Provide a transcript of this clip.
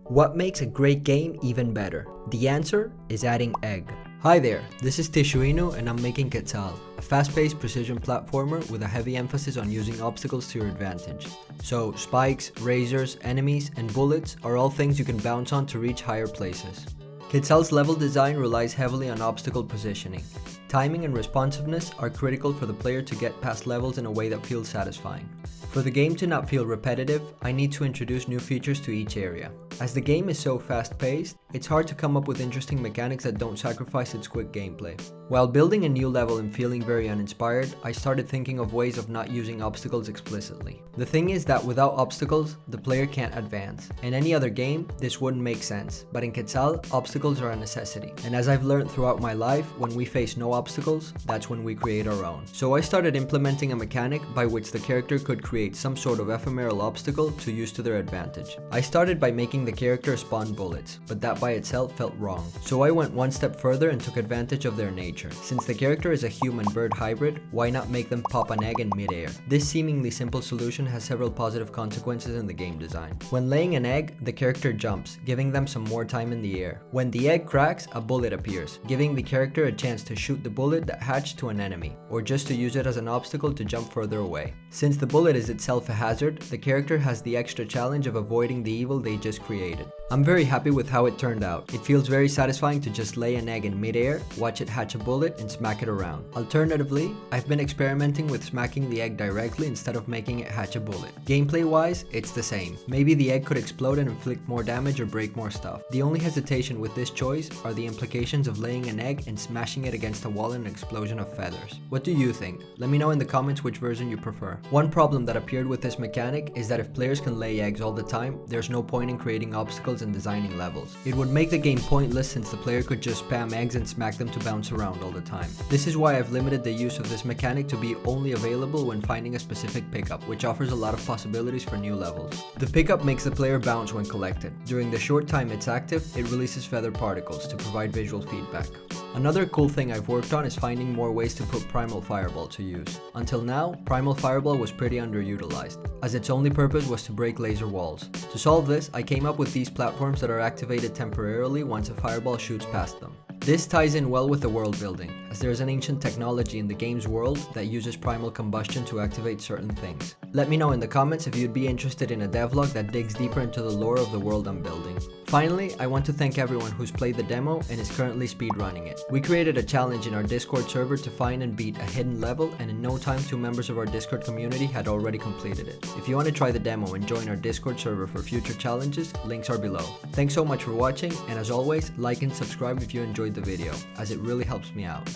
What makes a great game even better? The answer is adding egg. Hi there, this is Tishuino and I'm making Quetzal, a fast-paced precision platformer with a heavy emphasis on using obstacles to your advantage. So, spikes, razors, enemies, and bullets are all things you can bounce on to reach higher places. Quetzal's level design relies heavily on obstacle positioning. Timing and responsiveness are critical for the player to get past levels in a way that feels satisfying. For the game to not feel repetitive, I need to introduce new features to each area. As the game is so fast-paced, it's hard to come up with interesting mechanics that don't sacrifice its quick gameplay. While building a new level and feeling very uninspired, I started thinking of ways of not using obstacles explicitly. The thing is that without obstacles, the player can't advance. In any other game, this wouldn't make sense, but in Quetzal, obstacles are a necessity. And as I've learned throughout my life, when we face no obstacles, that's when we create our own. So I started implementing a mechanic by which the character could create some sort of ephemeral obstacle to use to their advantage. I started by making the character spawn bullets, but that by itself felt wrong. So I went one step further and took advantage of their nature. Since the character is a human-bird hybrid, why not make them pop an egg in midair? This seemingly simple solution has several positive consequences in the game design. When laying an egg, the character jumps, giving them some more time in the air. When the egg cracks, a bullet appears, giving the character a chance to shoot the bullet that hatched to an enemy, or just to use it as an obstacle to jump further away. Since the bullet is itself a hazard, the character has the extra challenge of avoiding the evil they just created. I'm very happy with how it turned out. It feels very satisfying to just lay an egg in midair, watch it hatch a bullet, and smack it around. Alternatively, I've been experimenting with smacking the egg directly instead of making it hatch a bullet. Gameplay-wise, it's the same. Maybe the egg could explode and inflict more damage or break more stuff. The only hesitation with this choice are the implications of laying an egg and smashing it against a wall in an explosion of feathers. What do you think? Let me know in the comments which version you prefer. One problem that appeared with this mechanic is that if players can lay eggs all the time, there's no point in creating obstacles and designing levels. It would make the game pointless since the player could just spam eggs and smack them to bounce around all the time. This is why I've limited the use of this mechanic to be only available when finding a specific pickup, which offers a lot of possibilities for new levels. The pickup makes the player bounce when collected. During the short time it's active, it releases feather particles to provide visual feedback. Another cool thing I've worked on is finding more ways to put Primal Fireball to use. Until now, Primal Fireball was pretty underutilized, as its only purpose was to break laser walls. To solve this, I came up with these platforms that are activated temporarily once a fireball shoots past them. This ties in well with the world building, as there is an ancient technology in the game's world that uses primal combustion to activate certain things. Let me know in the comments if you'd be interested in a devlog that digs deeper into the lore of the world I'm building. Finally, I want to thank everyone who's played the demo and is currently speedrunning it. We created a challenge in our Discord server to find and beat a hidden level, and in no time 2 members of our Discord community had already completed it. If you want to try the demo and join our Discord server for future challenges, links are below. Thanks so much for watching, and as always, like and subscribe if you enjoyed the video, as it really helps me out.